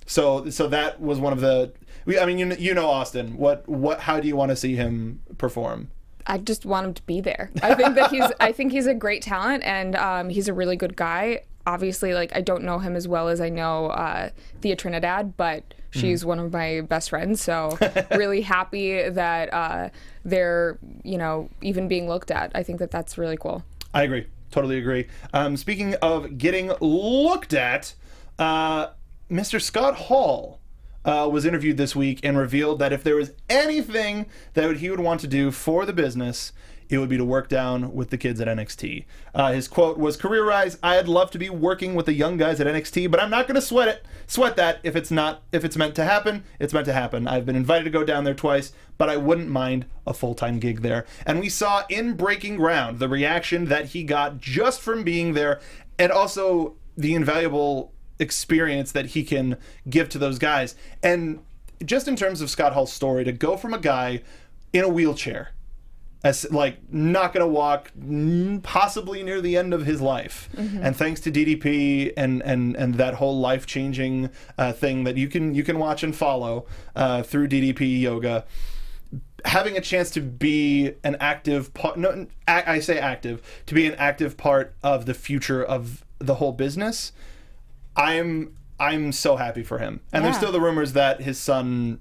So that was one of the. I mean, you know Austin. How do you want to see him perform? I just want him to be there. I think he's a great talent, and he's a really good guy. Obviously, like, I don't know him as well as I know Thea Trinidad, but she's one of my best friends. So really happy that they're, even being looked at. I think that's really cool. I agree. Totally agree. Speaking of getting looked at, Mr. Scott Hall was interviewed this week and revealed that if there was anything that he would want to do for the business, it would be to work down with the kids at NXT. His quote was, "Career-wise, I'd love to be working with the young guys at NXT, but I'm not going to sweat that. If it's meant to happen, it's meant to happen. I've been invited to go down there twice, but I wouldn't mind a full-time gig there." And we saw in Breaking Ground the reaction that he got just from being there, and also the invaluable experience that he can give to those guys. And just in terms of Scott Hall's story, to go from a guy in a wheelchair, as like not gonna walk, possibly near the end of his life, and thanks to DDP and that whole life-changing thing that you can watch and follow through DDP Yoga, having a chance to be an active part. No, I say active, to be an active part of the future of the whole business. I'm so happy for him. And there's still the rumors that his son.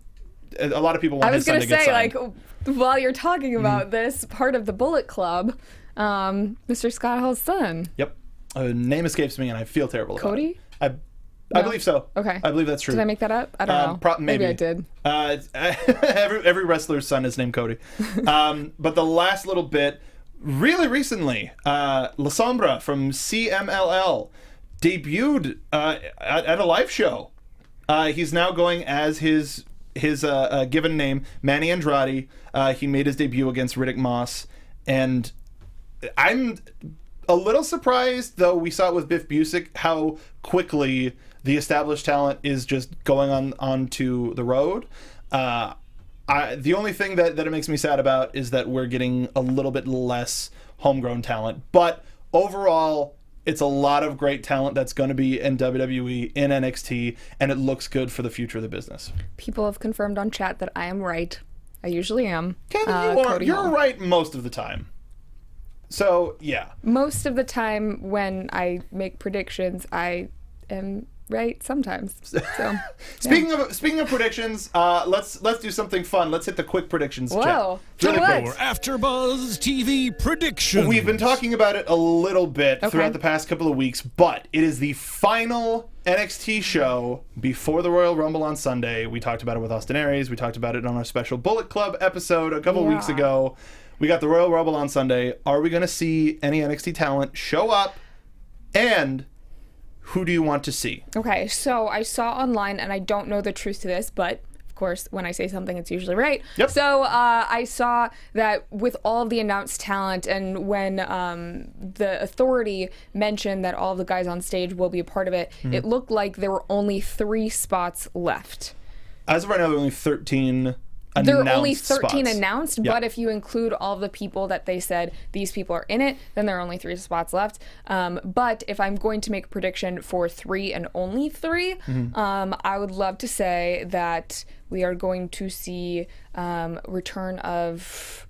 A lot of people want his son to get signed. I was going to say, like, while you're talking about this, part of the Bullet Club, Mr. Scott Hall's son. Yep. Name escapes me, and I feel terrible about it. Cody? I believe so. Okay. I believe that's true. Did I make that up? I don't know. Maybe I did. Every wrestler's son is named Cody. But the last little bit, really recently, La Sombra from CMLL debuted at a live show. He's now going as his given name, Manny Andrade. He made his debut against Riddick Moss, and I'm a little surprised, though we saw it with Biff Busick, how quickly the established talent is just going onto the road. The only thing that it makes me sad about is that we're getting a little bit less homegrown talent, but overall, it's a lot of great talent that's going to be in WWE, in NXT, and it looks good for the future of the business. People have confirmed on chat that I am right. I usually am. Cathy, you're right most of the time. So, yeah. Most of the time when I make predictions, I am right sometimes. So, Speaking of predictions, let's do something fun. Let's hit the quick predictions. Whoa. Really quick. For AfterBuzz TV predictions. We've been talking about it a little bit throughout the past couple of weeks, but it is the final NXT show before the Royal Rumble on Sunday. We talked about it with Austin Aries. We talked about it on our special Bullet Club episode a couple weeks ago. We got the Royal Rumble on Sunday. Are we going to see any NXT talent show up? And who do you want to see? Okay, so I saw online, and I don't know the truth to this, but of course, when I say something, it's usually right. Yep. So I saw that with all of the announced talent, and when the Authority mentioned that all of the guys on stage will be a part of it, it looked like there were only 3 spots left. As of right now, there are only 13 announced There are only 13 spots. announced, but if you include all of the people that they said these people are in it, then there are only 3 spots left. But if I'm going to make a prediction for 3 and only 3, I would love to say that we are going to see return of...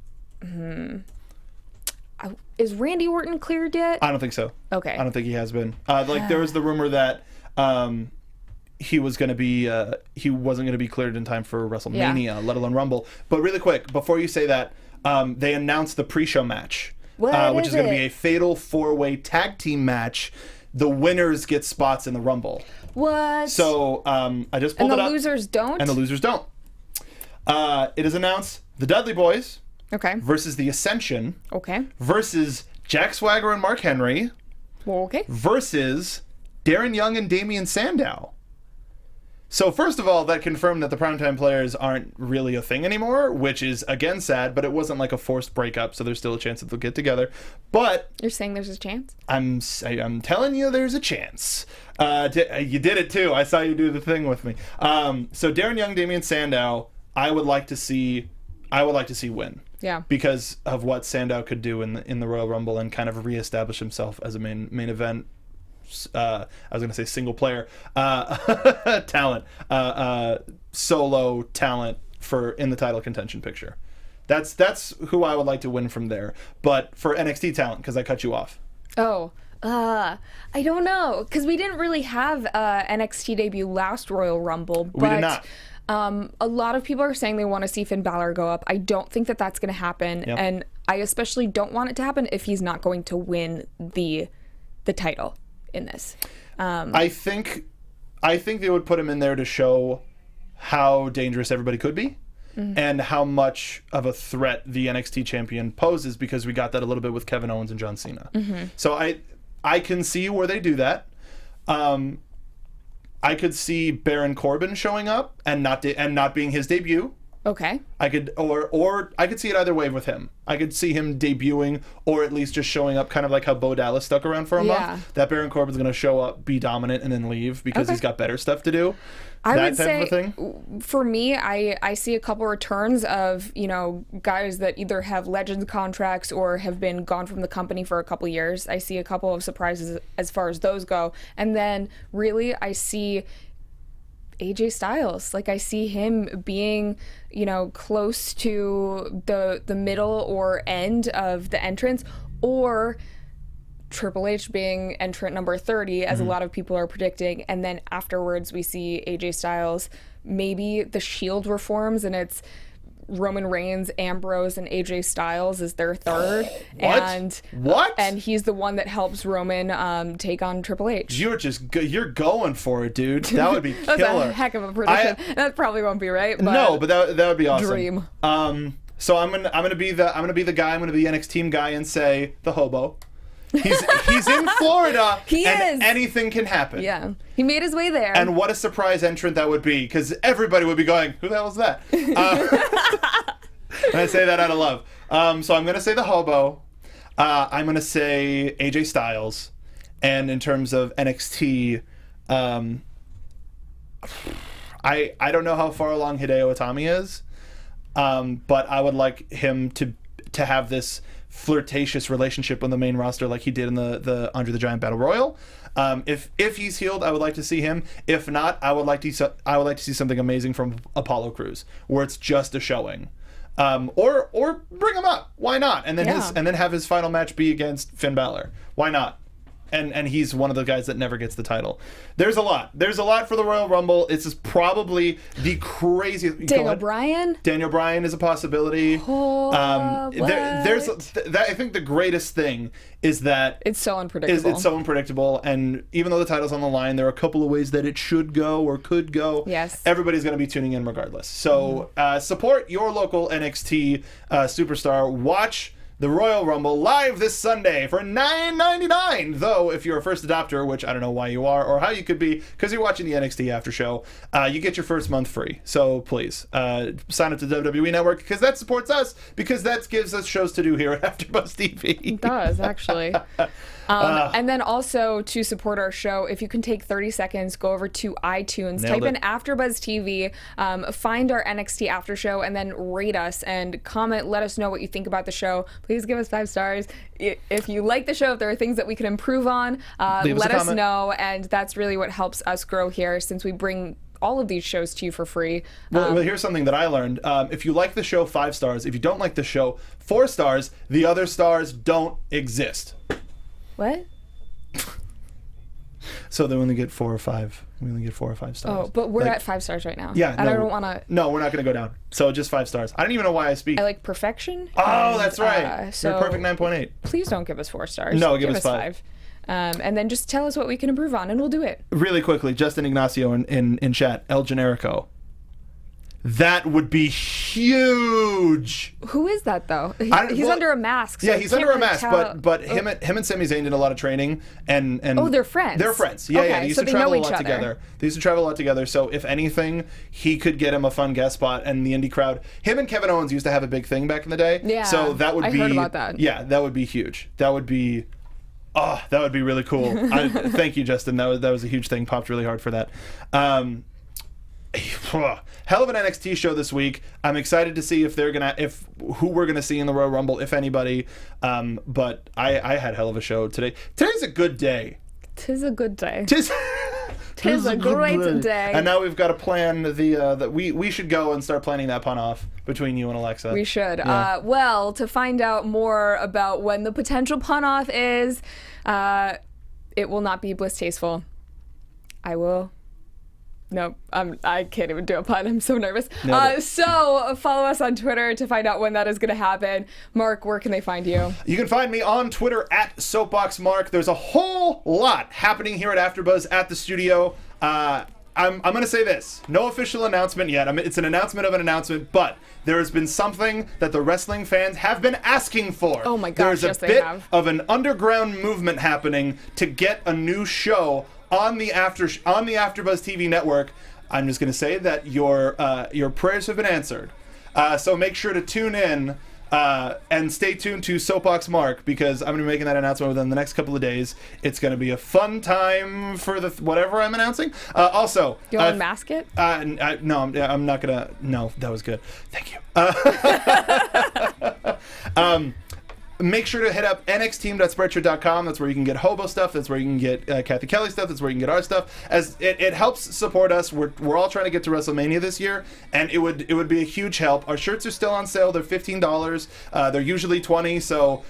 is Randy Orton cleared yet? I don't think so. Okay. I don't think he has been. There was the rumor that he wasn't going to be cleared in time for WrestleMania, let alone Rumble. But really quick, before you say that, they announced the pre-show match, which is going to be a fatal 4-way tag team match. The winners get spots in the Rumble. What? So I just pulled it up. And the losers don't? And the losers don't. It is announced the Dudley Boys versus the Ascension versus Jack Swagger and Mark Henry versus Darren Young and Damian Sandow. So first of all, that confirmed that the primetime players aren't really a thing anymore, which is again sad. But it wasn't like a forced breakup, so there's still a chance that they'll get together. But You're saying there's a chance? I'm telling you, there's a chance. You did it too. I saw you do the thing with me. So Darren Young, Damian Sandow, I would like to see win. Yeah. Because of what Sandow could do in the Royal Rumble and kind of reestablish himself as a main event. I was going to say single player talent, solo talent in the title contention picture. That's who I would like to win from there. But for NXT talent, because I cut you off. Oh, I don't know, because we didn't really have NXT debut last Royal Rumble. But, We did not. A lot of people are saying they want to see Finn Balor go up. I don't think that that's going to happen, Yep. and I especially don't want it to happen if he's not going to win the title in this. I think they would put him in there to show how dangerous everybody could be. And how much of a threat the NXT champion poses, because we got that a little bit with Kevin Owens and John Cena. So I can see where they do that. I could see Baron Corbin showing up and not being his debut. Okay. I could I could see it either way with him. I could see him debuting or at least just showing up, kind of like how Bo Dallas stuck around for a month. That Baron Corbin's going to show up, be dominant, and then leave because he's got better stuff to do. I that would type say, of a thing. For me, I see a couple returns of, guys that either have Legends contracts or have been gone from the company for a couple years. I see a couple of surprises as far as those go. And then really I see AJ Styles. Like, I see him being, close to the middle or end of the entrance, or Triple H being entrant number 30, as a lot of people are predicting, and then afterwards we see AJ Styles, maybe the Shield reforms and it's Roman Reigns, Ambrose, and AJ Styles is their third. What? And he's the one that helps Roman take on Triple H. You're going for it, dude. That would be killer. That's a heck of a prediction. That probably won't be right. But but that would be awesome. Dream. So I'm gonna be the guy. I'm gonna be the NXT team guy and say the hobo. He's in Florida. He is. Anything can happen. Yeah, he made his way there. And what a surprise entrant that would be, because everybody would be going, "Who the hell is that?" And I say that out of love. So I'm gonna say the hobo. I'm gonna say AJ Styles. And in terms of NXT, I don't know how far along Hideo Itami is, but I would like him to have this flirtatious relationship on the main roster like he did in the Andre the Giant Battle Royal. If he's healed, I would like to see him. If not, I would like to see something amazing from Apollo Crews, where it's just a showing. Or bring him up. Why not? And then have his final match be against Finn Balor. Why not? And he's one of the guys that never gets the title. There's a lot for the Royal Rumble. It's just probably the craziest. Daniel Bryan. Daniel Bryan is a possibility. I think the greatest thing is that it's so unpredictable. It's so unpredictable, and even though the title's on the line, there are a couple of ways that it should go or could go. Yes. Everybody's going to be tuning in regardless. So support your local NXT superstar. Watch the Royal Rumble live this Sunday for $9.99. Though, if you're a first adopter, which I don't know why you are or how you could be, because you're watching the NXT after show, you get your first month free. So please sign up to WWE Network, because that supports us, because that gives us shows to do here at AfterBuzz TV. It does, actually. And then also, to support our show, if you can take 30 seconds, go over to iTunes, type in AfterBuzz TV, find our NXT after show, and then rate us and comment. Let us know what you think about the show. Please give us 5 stars. If you like the show, if there are things that we can improve on, let us know. And that's really what helps us grow here, since we bring all of these shows to you for free. Well, here's something that I learned. If you like the show, 5 stars. If you don't like the show, 4 stars. The other stars don't exist. What? So they only get 4 or 5. We only get 4 or 5 stars. Oh, but we're at 5 stars right now. Yeah, and I don't want to. No, we're not going to go down. So just 5 stars. I don't even know why I speak. I like perfection. Oh, that's right. So you're perfect 9.8. Please don't give us 4 stars. No, give us 5. And then just tell us what we can improve on, and we'll do it. Really quickly, Justin Ignacio in chat, El Generico. That would be huge. Who is that though? He's well, under a mask. So yeah, I he's can't under a really mask, tell. but him and Sami Zayn did a lot of training and Oh, they're friends. They're friends. Yeah, Okay, yeah. They used so to they travel know a lot each other. together. They used to travel a lot together. So if anything, he could get him a fun guest spot, and the indie crowd. Him and Kevin Owens used to have a big thing back in the day. Yeah, So that would I be. heard about that. Yeah, that would be huge. That would be. Oh, that would be really cool. Thank you, Justin. That was a huge thing. Popped really hard for that. Hell of an NXT show this week. I'm excited to see if who we're gonna see in the Royal Rumble, if anybody. But I had hell of a show today. Today's a good day. Tis a good day. Tis a great day. And now we've got to plan that we should go and start planning that pun off between you and Alexa. We should. Yeah. Well, to find out more about when the potential pun off is, it will not be Bliss Tasteful. I will. Nope, I can't even do a pun. I'm so nervous. So follow us on Twitter to find out when that is going to happen. Mark, where can they find you? You can find me on Twitter at SoapboxMark. There's a whole lot happening here at AfterBuzz at the studio. I'm going to say this. No official announcement yet. It's an announcement of an announcement, but there has been something that the wrestling fans have been asking for. Oh my gosh, There's a bit of an underground movement happening to get a new show on the AfterBuzz TV network. I'm just going to say that your prayers have been answered. So make sure to tune in and stay tuned to Soapbox Mark, because I'm going to be making that announcement within the next couple of days. It's going to be a fun time for whatever I'm announcing. Also, you want to mask it? No, I'm not going to. No, that was good. Thank you. Make sure to hit up nxteam.spreadshirt.com. That's where you can get Hobo stuff. That's where you can get Cathy Kelley stuff. That's where you can get our stuff. As it helps support us. We're all trying to get to WrestleMania this year, and it would be a huge help. Our shirts are still on sale. They're $15. They're usually $20. So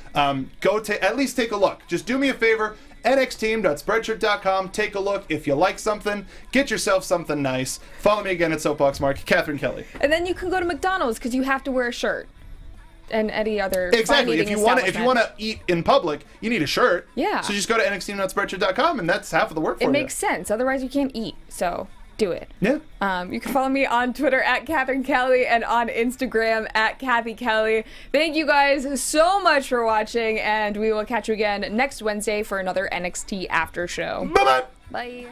go at least take a look. Just do me a favor. nxteam.spreadshirt.com. Take a look. If you like something, get yourself something nice. Follow me again at Soapbox Mark. Catherine Kelley. And then you can go to McDonald's because you have to wear a shirt. And any other exactly. If you want to eat in public, you need a shirt. Yeah. So just go to nxteam.spreadshirt.com, and that's half of the work for you. It makes sense. Otherwise, you can't eat. So do it. Yeah. You can follow me on Twitter at Catherine Kelley and on Instagram at Cathy Kelley. Thank you guys so much for watching, and we will catch you again next Wednesday for another NXT after show. Bye-bye. Bye.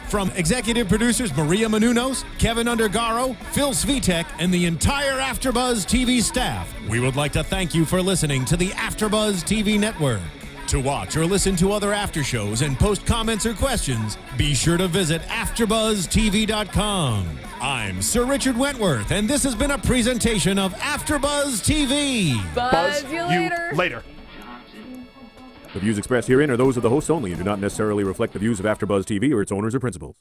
From executive producers Maria Menounos, Kevin Undergaro, Phil Svitek, and the entire AfterBuzz TV staff, we would like to thank you for listening to the AfterBuzz TV network. To watch or listen to other after shows and post comments or questions, be sure to visit AfterBuzzTV.com. I'm Sir Richard Wentworth, and this has been a presentation of AfterBuzz TV. Buzz you later. The views expressed herein are those of the hosts only and do not necessarily reflect the views of AfterBuzz TV or its owners or principals.